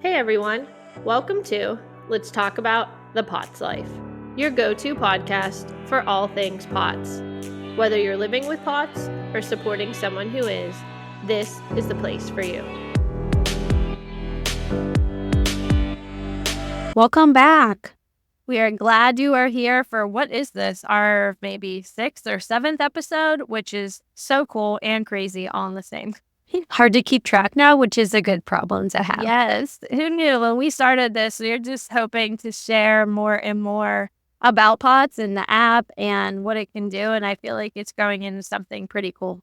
Hey everyone, welcome to Let's Talk About the Pots Life, your go-to podcast for all things pots. Whether you're living with pots or supporting someone who is, this is the place for you. Welcome back. We are glad you are here for what is this, our maybe 6th or 7th episode, which is so cool and crazy all in the same. Hard to keep track now, which is a good problem to have. Yes. Who knew when we started this, we were just hoping to share more and more about pots and the app and what it can do. And I feel like it's growing into something pretty cool.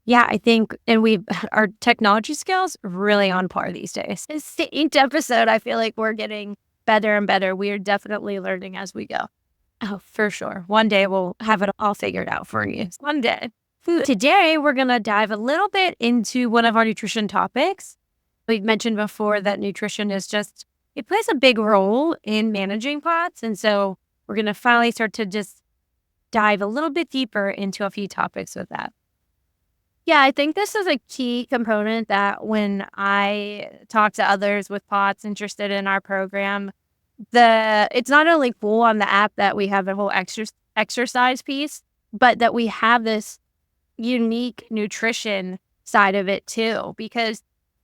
Yeah, I think, and our technology skills really on par these days. Each episode, I feel like we're getting better and better. We are definitely learning as we go. Oh, for sure. One day we'll have it all figured out for you. One day. Today, we're going to dive a little bit into one of our nutrition topics. We've mentioned before that nutrition it plays a big role in managing POTS. And so we're going to finally start to just dive a little bit deeper into a few topics with that. Yeah, I think this is a key component that when I talk to others with POTS interested in our program, it's not only cool on the app that we have the whole exercise piece, but that we have this unique nutrition side of it too. Because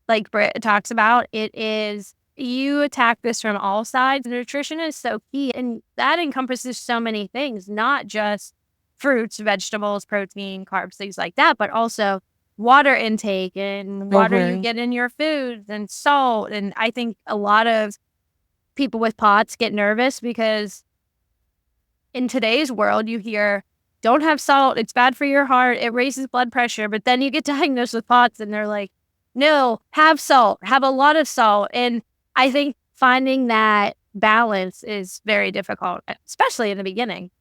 like Britt talks about, you attack this from all sides. Nutrition is so key, and that encompasses so many things, not just fruits, vegetables, protein, carbs, things like that, but also water intake and water you get in your foods and salt. And I think a lot of people with POTS get nervous because in today's world, you hear, don't have salt, it's bad for your heart, it raises blood pressure. But then you get diagnosed with POTS and they're like, no, have salt, have a lot of salt. And I think finding that balance is very difficult, especially in the beginning.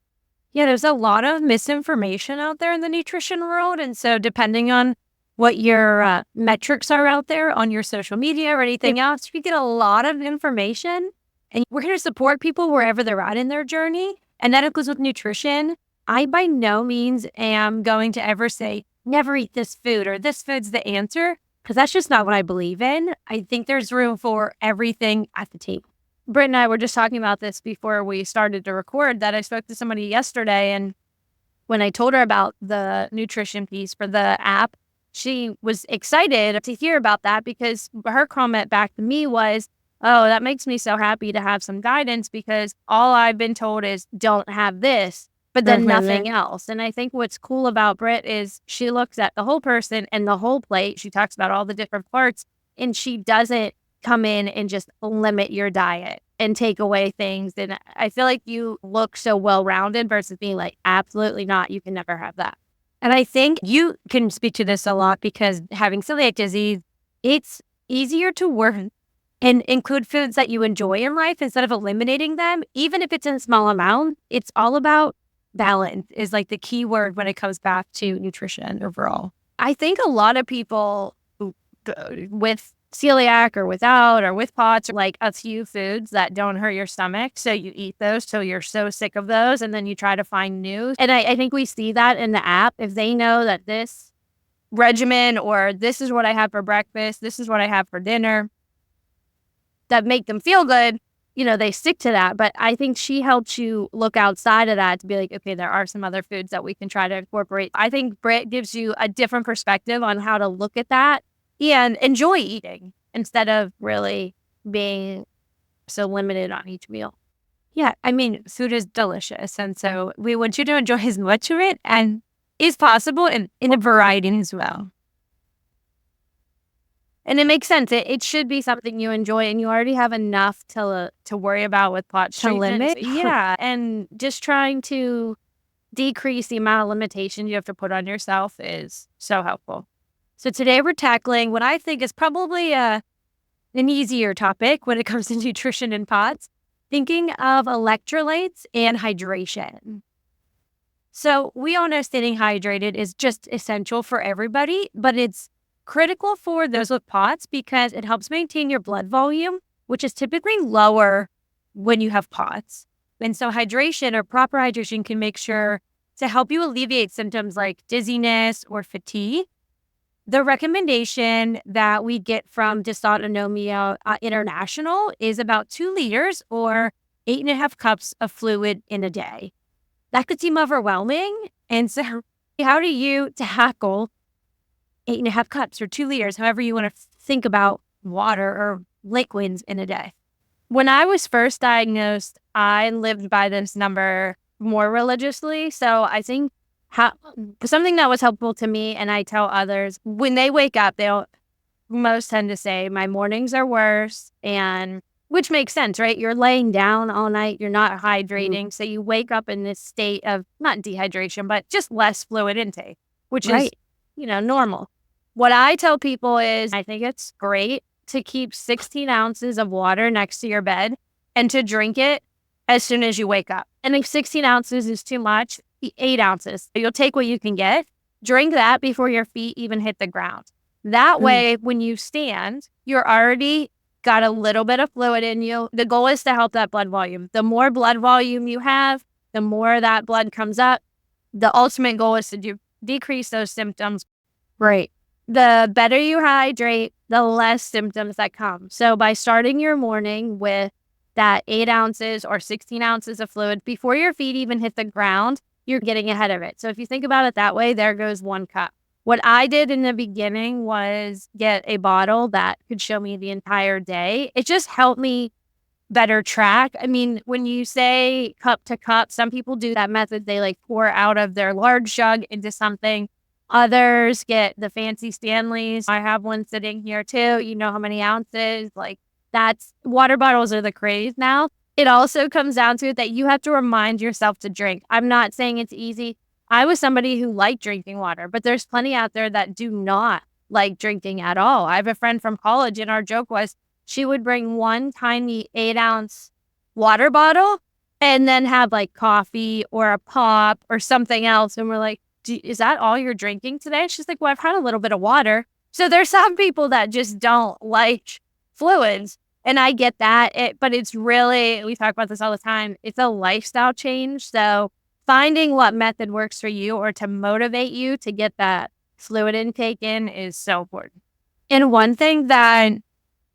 Yeah, there's a lot of misinformation out there in the nutrition world. And so depending on what your metrics are out there on your social media or anything else, you get a lot of information. And we're here to support people wherever they're at in their journey. And that includes with nutrition. I by no means am going to ever say, never eat this food or this food's the answer, because that's just not what I believe in. I think there's room for everything at the table. Britt and I were just talking about this before we started to record, that I spoke to somebody yesterday, and when I told her about the nutrition piece for the app, she was excited to hear about that because her comment back to me was, oh, that makes me so happy to have some guidance because all I've been told is don't have this, but then nothing else. And I think what's cool about Britt is she looks at the whole person and the whole plate. She talks about all the different parts, and she doesn't come in and just limit your diet and take away things. And I feel like you look so well-rounded versus being like, absolutely not, you can never have that. And I think you can speak to this a lot because having celiac disease, it's easier to work and include foods that you enjoy in life instead of eliminating them, even if it's in small amount. It's all about balance is like the key word when it comes back to nutrition overall. I think a lot of people with celiac or without or with POTS like a few foods that don't hurt your stomach. So you eat those till you're so sick of those, and then you try to find new. And I think we see that in the app. If they know that this regimen or this is what I have for breakfast, this is what I have for dinner, that make them feel good, they stick to that. But I think she helps you look outside of that to be like, okay, there are some other foods that we can try to incorporate. I think Britt gives you a different perspective on how to look at that and enjoy eating instead of really being so limited on each meal. Yeah, I mean, food is delicious. And so we want you to enjoy as much of it and is possible in a variety as well. And it makes sense. It should be something you enjoy, and you already have enough to worry about with POTS to limit. Yeah, and just trying to decrease the amount of limitations you have to put on yourself is so helpful. So today we're tackling what I think is probably an easier topic when it comes to nutrition and POTS, thinking of electrolytes and hydration. So we all know staying hydrated is just essential for everybody, but it's critical for those with POTS because it helps maintain your blood volume, which is typically lower when you have POTS. And so hydration or proper hydration can make sure to help you alleviate symptoms like dizziness or fatigue. the recommendation that we get from Dysautonomia International is about 2 liters or 8.5 cups of fluid in a day. That could seem overwhelming. And so how do you tackle 8.5 cups or 2 liters, however you want to think about water or liquids in a day? When I was first diagnosed, I lived by this number more religiously. So I think something that was helpful to me, and I tell others, when they wake up, they'll most tend to say, my mornings are worse, and which makes sense, right? You're laying down all night, you're not hydrating. So you wake up in this state of not dehydration, but just less fluid intake, which is, normal. What I tell people is I think it's great to keep 16 ounces of water next to your bed and to drink it as soon as you wake up. And if 16 ounces is too much, 8 ounces. You'll take what you can get. Drink that before your feet even hit the ground. That way, when you stand, you're already got a little bit of fluid in you. The goal is to help that blood volume. The more blood volume you have, the more that blood comes up. The ultimate goal is to decrease those symptoms. Right. The better you hydrate, the less symptoms that come. So by starting your morning with that 8 ounces or 16 ounces of fluid before your feet even hit the ground, you're getting ahead of it. So if you think about it that way, there goes 1 cup. What I did in the beginning was get a bottle that could show me the entire day. It just helped me better track. I mean, when you say cup to cup, some people do that method. They pour out of their large jug into something. Others get the fancy Stanleys. I have one sitting here too. You know how many ounces? Water bottles are the craze now. It also comes down to it that you have to remind yourself to drink. I'm not saying it's easy. I was somebody who liked drinking water, but there's plenty out there that do not like drinking at all. I have a friend from college, and our joke was she would bring one tiny 8-ounce water bottle and then have coffee or a pop or something else. And we're like, is that all you're drinking today? She's like, well, I've had a little bit of water. So there's some people that just don't like fluids. And I get that, but it's really, we talk about this all the time, it's a lifestyle change. So finding what method works for you or to motivate you to get that fluid intake in is so important. And one thing that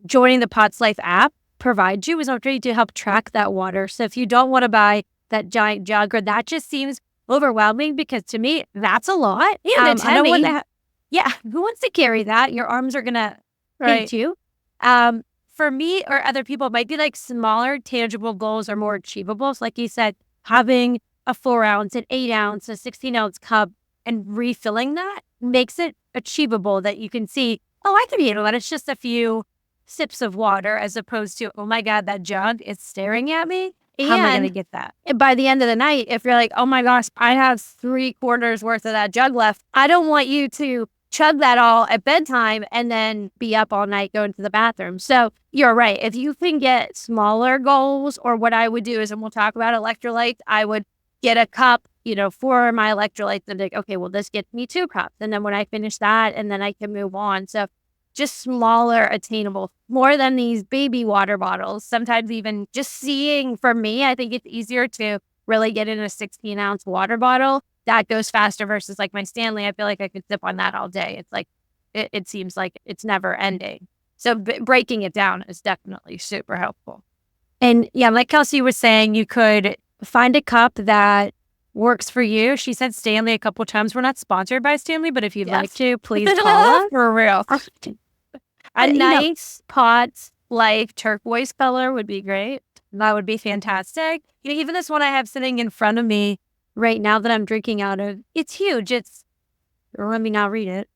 joining the Pots Life app provides you is opportunity to help track that water. So if you don't want to buy that giant jug, or that just seems overwhelming, because to me, that's a lot. And it's heavy. Who wants to carry that? Your arms are going to hate you. For me or other people, it might be smaller, tangible goals are more achievable. So like you said, having a 4-ounce, an 8-ounce, a 16-ounce cup and refilling that makes it achievable, that you can see, I can handle that. It's just a few sips of water, as opposed to, oh my God, that jug is staring at me. How am I going to get that? By the end of the night, if you're like, oh my gosh, I have 3/4 worth of that jug left, I don't want you to chug that all at bedtime and then be up all night going to the bathroom. So you're right. If you can get smaller goals, or what I would do is, and we'll talk about electrolytes, I would get a cup, for my electrolytes, and okay, well, this gets me 2 cups. And then when I finish that, and then I can move on. So just smaller, attainable, more than these baby water bottles. Sometimes even just seeing, for me, I think it's easier to really get in a 16-ounce water bottle. That goes faster versus my Stanley. I feel like I could sip on that all day. It's it seems like it's never ending. So breaking it down is definitely super helpful. And yeah, like Kelsey was saying, you could find a cup that works for you. She said Stanley a couple times. We're not sponsored by Stanley, but if you'd like to, please call us. For real. A nice Pots Life turquoise color would be great. That would be fantastic. Even this one I have sitting in front of me right now that I'm drinking out of, it's huge. Let me not read it.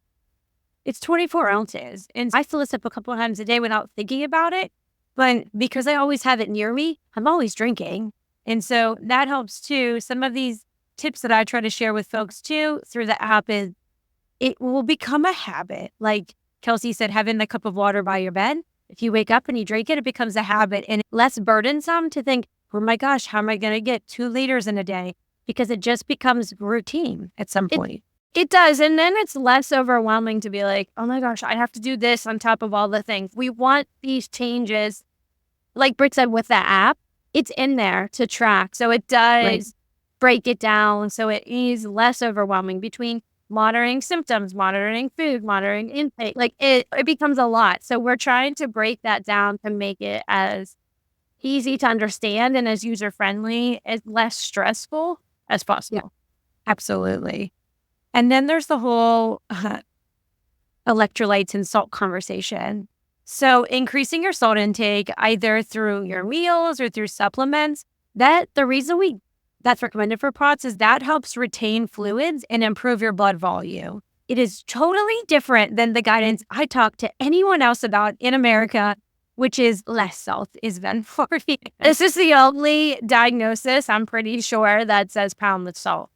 It's 24 ounces. And I fill this up a couple of times a day without thinking about it. But because I always have it near me, I'm always drinking. And so that helps too. Some of these tips that I try to share with folks too through the app is it will become a habit. Like Kelsey said, having the cup of water by your bed. If you wake up and you drink it, it becomes a habit and less burdensome to think, oh my gosh, how am I going to get 2 liters in a day? Because it just becomes routine at some point. It does. And then it's less overwhelming to be like, oh my gosh, I have to do this on top of all the things. We want these changes. Like Britt said, with the app, it's in there to track. So it does break it down. So it is less overwhelming between monitoring symptoms, monitoring food, monitoring intake. Like it becomes a lot. So we're trying to break that down to make it as easy to understand and as user friendly, as less stressful as possible. Absolutely. And then there's the whole electrolytes and salt conversation. So increasing your salt intake either through your meals or through supplements, the reason that's recommended for POTS is that helps retain fluids and improve your blood volume. It is totally different than the guidance I talk to anyone else about in America, which is less salt is better for you. This is the only diagnosis I'm pretty sure that says pound the salt.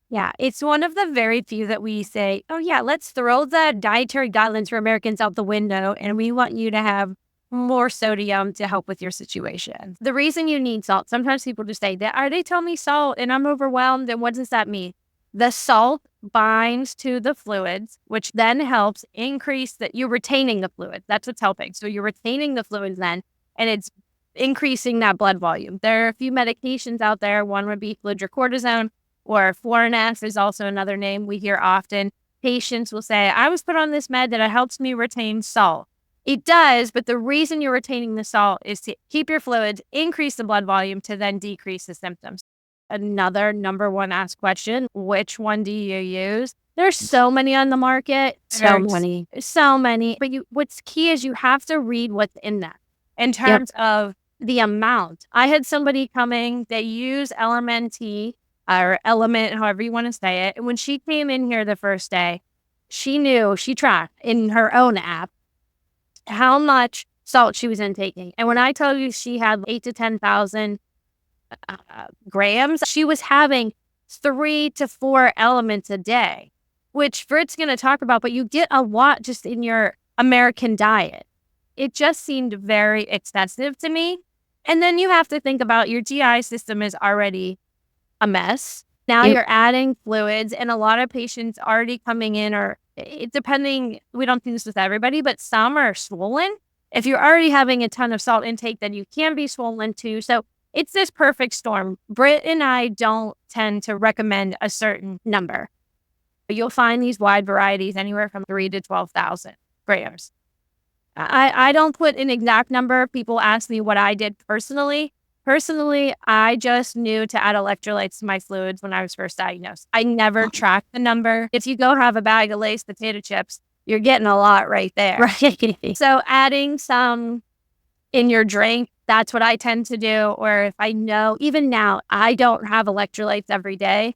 Yeah, it's one of the very few that we say, oh yeah, let's throw the dietary guidelines for Americans out the window and we want you to have more sodium to help with your situation. The reason you need salt, sometimes people just say that, they tell me salt and I'm overwhelmed. And what does that mean? The salt binds to the fluids, which then helps increase that you're retaining the fluids. That's what's helping. So you're retaining the fluids then, and it's increasing that blood volume. There are a few medications out there. One would be fludrocortisone, or Florinef is also another name we hear often. Patients will say, I was put on this med that it helps me retain salt. It does, but the reason you're retaining the salt is to keep your fluids, increase the blood volume to then decrease the symptoms. Another number one asked question, which one do you use? There's so many on the market. So many. But what's key is you have to read what's in that in terms of the amount. I had somebody coming, they use LMNT, or Element, however you want to say it. And when she came in here the first day, she tracked in her own app how much salt she was intaking. And when I tell you she had 8 to 10,000 grams, she was having 3 to 4 elements a day, which Frit's going to talk about, but you get a lot just in your American diet. It just seemed very excessive to me. And then you have to think about your GI system is already a mess. Now you're adding fluids, and a lot of patients already coming in, or depending, we don't do this with everybody, but some are swollen. If you're already having a ton of salt intake, then you can be swollen too. So it's this perfect storm. Britt and I don't tend to recommend a certain number. You'll find these wide varieties anywhere from 3 to 12,000 grams. I don't put an exact number. People ask me what I did personally. Personally, I just knew to add electrolytes to my fluids when I was first diagnosed. I never tracked the number. If you go have a bag of Lay's potato chips, you're getting a lot right there. Right. So adding some in your drink, that's what I tend to do. Or if I know, even now, I don't have electrolytes every day.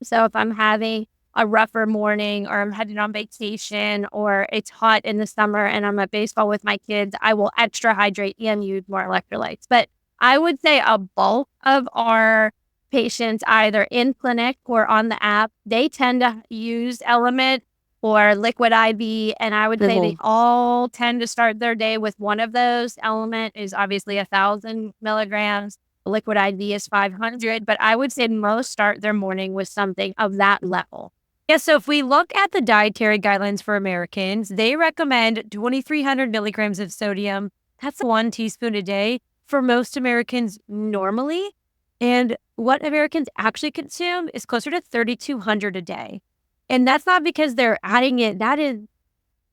So if I'm having a rougher morning, or I'm heading on vacation, or it's hot in the summer and I'm at baseball with my kids, I will extra hydrate and use more electrolytes. But I would say a bulk of our patients, either in clinic or on the app, they tend to use Element or Liquid IV. And I would say they all tend to start their day with one of those. Element is obviously 1,000 milligrams. Liquid IV is 500. But I would say most start their morning with something of that level. Yeah, so if we look at the dietary guidelines for Americans, they recommend 2,300 milligrams of sodium. That's 1 teaspoon a day for most Americans normally. And what Americans actually consume is closer to 3,200 a day. And that's not because they're adding it. That is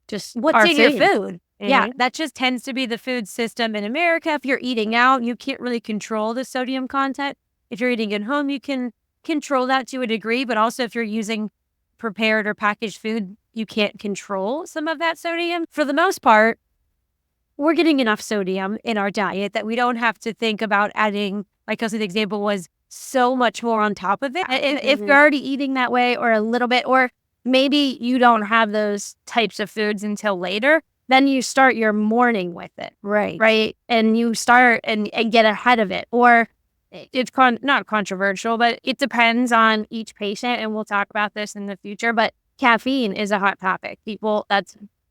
just what's in your food. Yeah, that just tends to be the food system in America. If you're eating out, you can't really control the sodium content. If you're eating at home, you can control that to a degree. But also if you're using prepared or packaged food, you can't control some of that sodium. For the most part, we're getting enough sodium in our diet that we don't have to think about adding, like Kelsey's example was, so much more on top of it. If you're already eating that way, or a little bit, or maybe you don't have those types of foods until later, then you start your morning with it. Right. And you start and get ahead of it. Or it's not controversial, but it depends on each patient. And we'll talk about this in the future. But caffeine is a hot topic.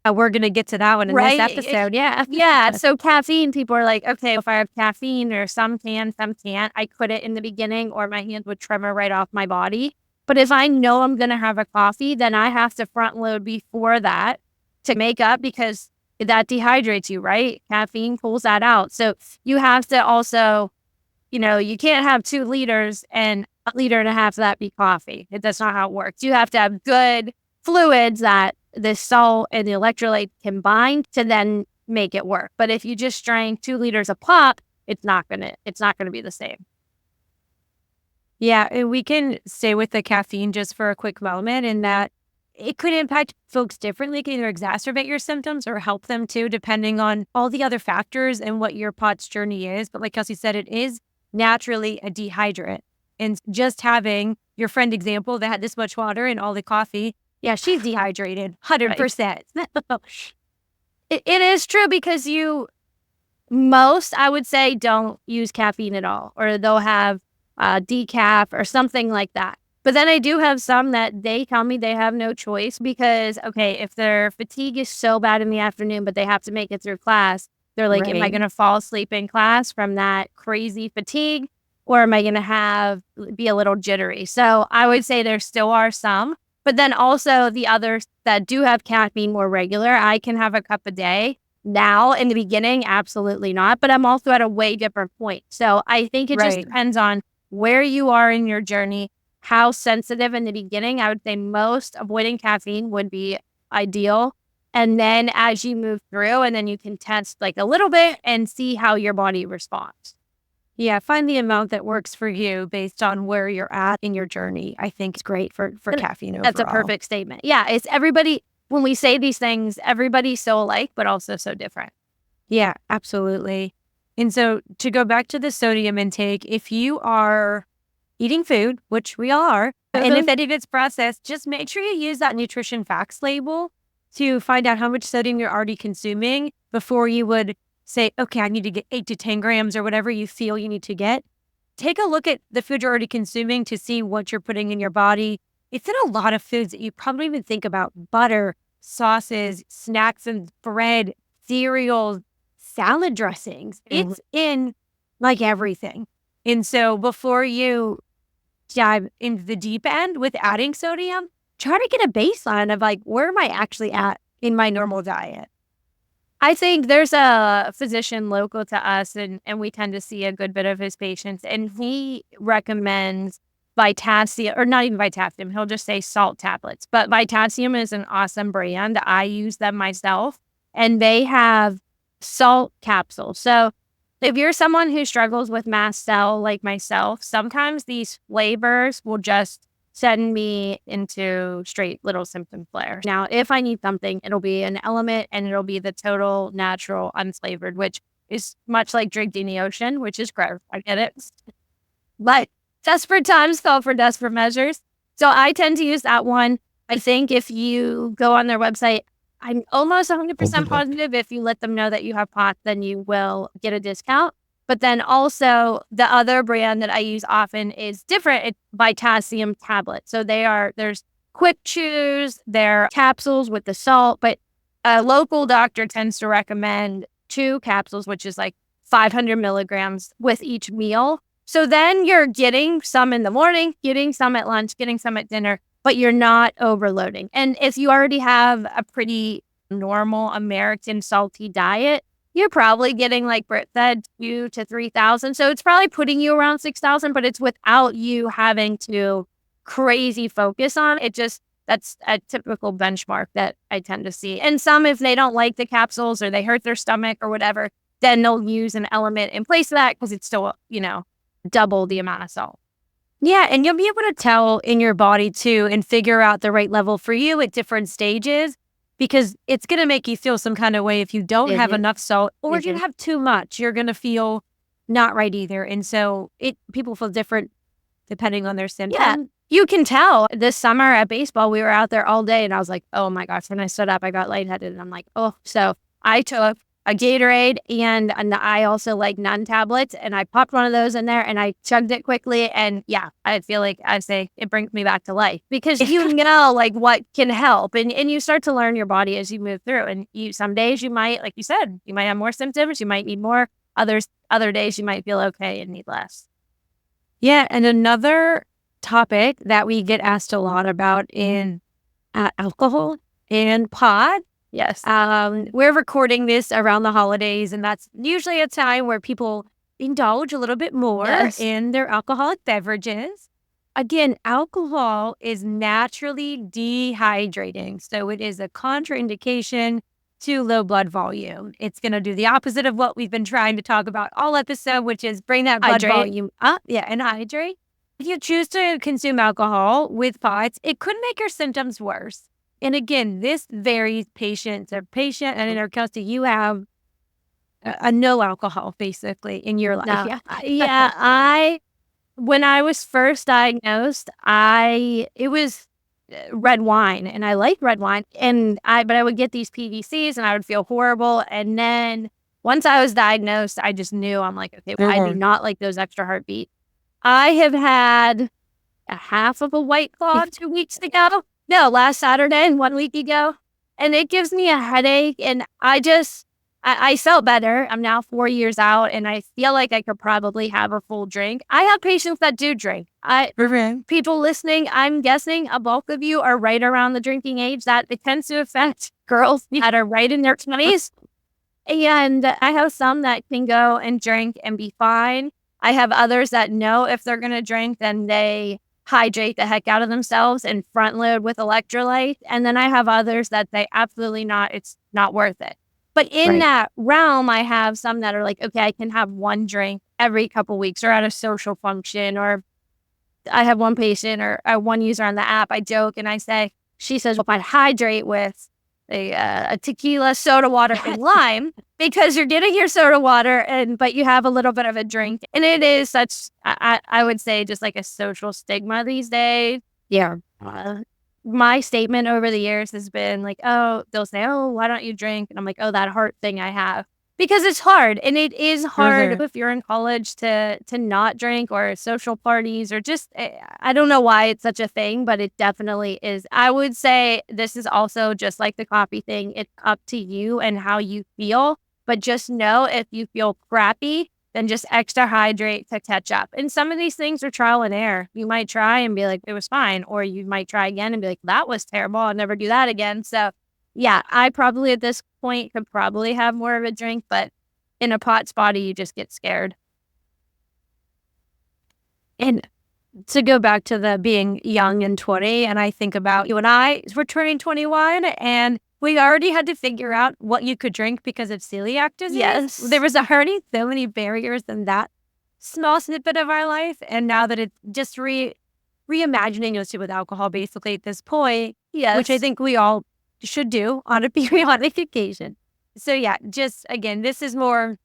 We're going to get to that one in this episode. Yeah. So caffeine, people are like, okay, if I have caffeine, or some can, some can't. I quit in the beginning, or my hands would tremor right off my body. But if I know I'm going to have a coffee, then I have to front load before that to make up, because that dehydrates you, right? Caffeine pulls that out. So you have to also, you can't have 2 liters and 1.5 liters of that be coffee. That's not how it works. You have to have good fluids that the salt and the electrolyte combine to then make it work. But if you just drank 2 liters of pop, it's not gonna be the same. Yeah, and we can stay with the caffeine just for a quick moment, in that it could impact folks differently. It can either exacerbate your symptoms or help them too, depending on all the other factors and what your POTS journey is. But like Kelsey said, it is naturally a dehydrant. And just having your friend example that had this much water and all the coffee, yeah, she's dehydrated, 100%. It is true because most, I would say, don't use caffeine at all, or they'll have decaf or something like that. But then I do have some that they tell me they have no choice because, okay, if their fatigue is so bad in the afternoon, but they have to make it through class, they're like, am I going to fall asleep in class from that crazy fatigue, or am I going to be a little jittery? So I would say there still are some, but then also the others that do have caffeine more regular, I can have a cup a day. Now, in the beginning, absolutely not, but I'm also at a way different point. So I think it just depends on where you are in your journey, how sensitive in the beginning. I would say most avoiding caffeine would be ideal. And then as you move through, and then you can test like a little bit and see how your body responds. Yeah, find the amount that works for you based on where you're at in your journey. I think it's great for caffeine overall. That's a perfect statement. Yeah, it's everybody, when we say these things, everybody's so alike, but also so different. Yeah, absolutely. And so to go back to the sodium intake, if you are eating food, which we all are, and if any of it's processed, just make sure you use that nutrition facts label to find out how much sodium you're already consuming before you would say, okay, I need to get 8 to 10 grams or whatever you feel you need to get. Take a look at the food you're already consuming to see what you're putting in your body. It's in a lot of foods that you probably even think about: butter, sauces, snacks and bread, cereals, salad dressings. It's in like everything. And so before you dive into the deep end with adding sodium, try to get a baseline of like, where am I actually at in my normal diet? I think there's a physician local to us, and we tend to see a good bit of his patients, and he recommends Vitasium, or not even Vitasium, he'll just say salt tablets. But Vitasium is an awesome brand. I use them myself, and they have salt capsules. So if you're someone who struggles with mast cell like myself, sometimes these flavors will just send me into straight little symptom flares. Now, if I need something, it'll be an element, and it'll be the total natural unflavored, which is much like drinking the ocean, which is gross. I get it. But desperate times call for desperate measures. So I tend to use that one. I think if you go on their website, I'm almost 100% positive if you let them know that you have POTS, then you will get a discount. But then also the other brand that I use often is different. It's Vitasium tablets. So there's quick chews, they're capsules with the salt, but a local doctor tends to recommend 2 capsules, which is like 500 milligrams with each meal. So then you're getting some in the morning, getting some at lunch, getting some at dinner, but you're not overloading. And if you already have a pretty normal American salty diet, you're probably getting, like Britt said, 2,000 to 3,000. So it's probably putting you around 6,000, but it's without you having to crazy focus on it. That's a typical benchmark that I tend to see. And some, if they don't like the capsules or they hurt their stomach or whatever, then they'll use an element in place of that because it's still, double the amount of salt. Yeah, and you'll be able to tell in your body too and figure out the right level for you at different stages, because it's going to make you feel some kind of way if you don't have enough salt, or if you have too much, you're going to feel not right either. And so people feel different depending on their symptoms. Yeah, you can tell. This summer at baseball, we were out there all day, and I was like, oh my gosh, when I stood up, I got lightheaded, and I'm like, oh. So I took a Gatorade, and I also like Nun tablets, and I popped one of those in there, and I chugged it quickly, and yeah, I feel like I say it brings me back to life, because you know like what can help, and you start to learn your body as you move through, and some days you might, like you said, you might have more symptoms, you might need more, other days you might feel okay and need less. Yeah, and another topic that we get asked a lot about in alcohol and pod. Yes. We're recording this around the holidays, and that's usually a time where people indulge a little bit more in their alcoholic beverages. Again, alcohol is naturally dehydrating. So it is a contraindication to low blood volume. It's going to do the opposite of what we've been trying to talk about all episode, which is bring that blood Hydrate. volume up. Yeah, and hydrate. If you choose to consume alcohol with POTS, it could make your symptoms worse. And again, this varies patient to patient. And in our case, you have a no alcohol basically in your life. No. Yeah. When I was first diagnosed, it was red wine, and I like red wine, but I would get these PVCs and I would feel horrible. And then once I was diagnosed, I just knew, I'm like, okay, I do not like those extra heartbeats. I have had a half of a White Claw 2 weeks ago. No, last Saturday and 1 week ago. And it gives me a headache. And I felt better. I'm now 4 years out, and I feel like I could probably have a full drink. I have patients that do drink. People listening, I'm guessing a bulk of you are right around the drinking age. That it tends to affect girls that are right in their 20s. And I have some that can go and drink and be fine. I have others that know if they're going to drink, then they hydrate the heck out of themselves and front load with electrolytes. And then I have others that they absolutely not, it's not worth it. But in that realm, I have some that are like, okay, I can have one drink every couple weeks or at a social function. Or I have one patient or one user on the app. I joke and I say, she says, well, I'd hydrate with a tequila, soda water, and lime, because you're getting your soda water, but you have a little bit of a drink. And it is such, I would say, just like a social stigma these days. Yeah. My statement over the years has been like, oh, they'll say, oh, why don't you drink? And I'm like, oh, that heart thing I have. Because it's hard. And it is hard if you're in college to not drink, or social parties, or just, I don't know why it's such a thing, but it definitely is. I would say this is also just like the coffee thing. It's up to you and how you feel. But just know, if you feel crappy, then just extra hydrate to catch up. And some of these things are trial and error. You might try and be like, it was fine. Or you might try again and be like, that was terrible. I'll never do that again. So yeah, I probably at this point could probably have more of a drink, but in a POTS body, you just get scared. And to go back to the being young and 20, and I think about you and I, we're turning 21, and we already had to figure out what you could drink because of celiac disease. Yes. There was already so many barriers in that small snippet of our life. And now that it's just reimagining us with alcohol basically at this point, Yes. which I think we all should do on a periodic occasion. So yeah, just again, this is more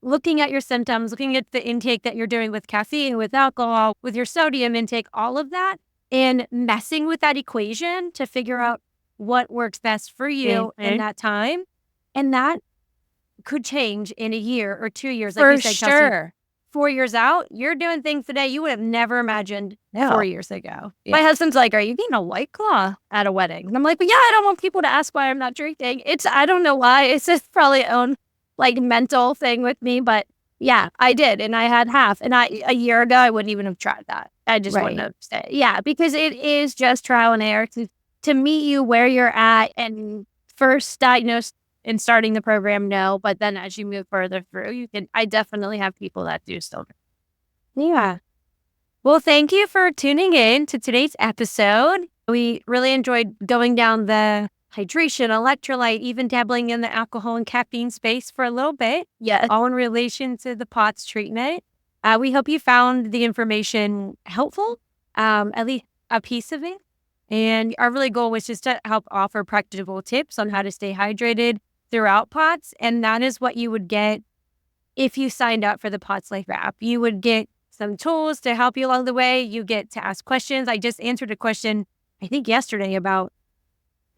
looking at your symptoms, looking at the intake that you're doing with caffeine, with alcohol, with your sodium intake, all of that, and messing with that equation to figure out what works best for you in that time. And that could change in a year or 2 years. Like For you said, Kelsey, sure. 4 years out, you're doing things today you would have never imagined 4 years ago. Yeah. My husband's like, are you getting a White Claw at a wedding? And I'm like, well, yeah, I don't want people to ask why I'm not drinking. I don't know why. It's just probably own like mental thing with me. But yeah, I did. And I had half. And a year ago, I wouldn't even have tried that. I just wouldn't have said, yeah, because it is just trial and error to meet you where you're at. And first diagnosed and starting the program, no. But then as you move further through, I definitely have people that do still drink. Yeah. Well, thank you for tuning in to today's episode. We really enjoyed going down the hydration, electrolyte, even dabbling in the alcohol and caffeine space for a little bit. Yes. All in relation to the POTS treatment. We hope you found the information helpful, at least a piece of it. And our really goal was just to help offer practical tips on how to stay hydrated throughout POTS. And that is what you would get if you signed up for the POTS Life app. You would get some tools to help you along the way. You get to ask questions. I just answered a question, I think yesterday, about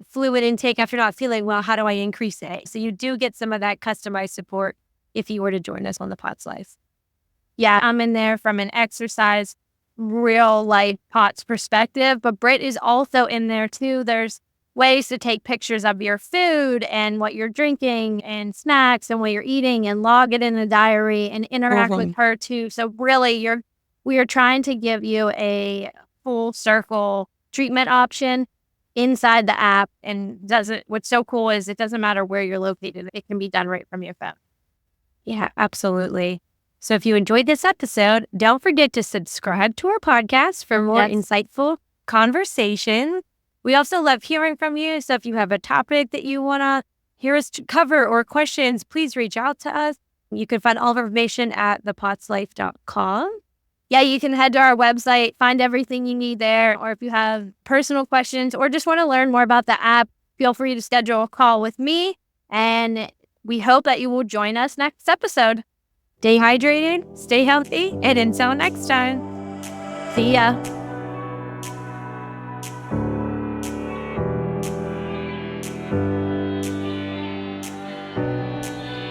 fluid intake after not feeling well. How do I increase it? So you do get some of that customized support if you were to join us on the POTS Life. Yeah, I'm in there from an exercise, real life POTS perspective, but Britt is also in there too. There's ways to take pictures of your food and what you're drinking and snacks and what you're eating and log it in a diary and interact with her too. So really we are trying to give you a full circle treatment option inside the app. And what's so cool is it doesn't matter where you're located. It can be done right from your phone. Yeah, absolutely. So if you enjoyed this episode, don't forget to subscribe to our podcast for more insightful conversation. We also love hearing from you. So if you have a topic that you want to hear us cover or questions, please reach out to us. You can find all of our information at thepotslife.com. Yeah, you can head to our website, find everything you need there. Or if you have personal questions or just want to learn more about the app, feel free to schedule a call with me. And we hope that you will join us next episode. Stay hydrated, stay healthy, and until next time, See ya.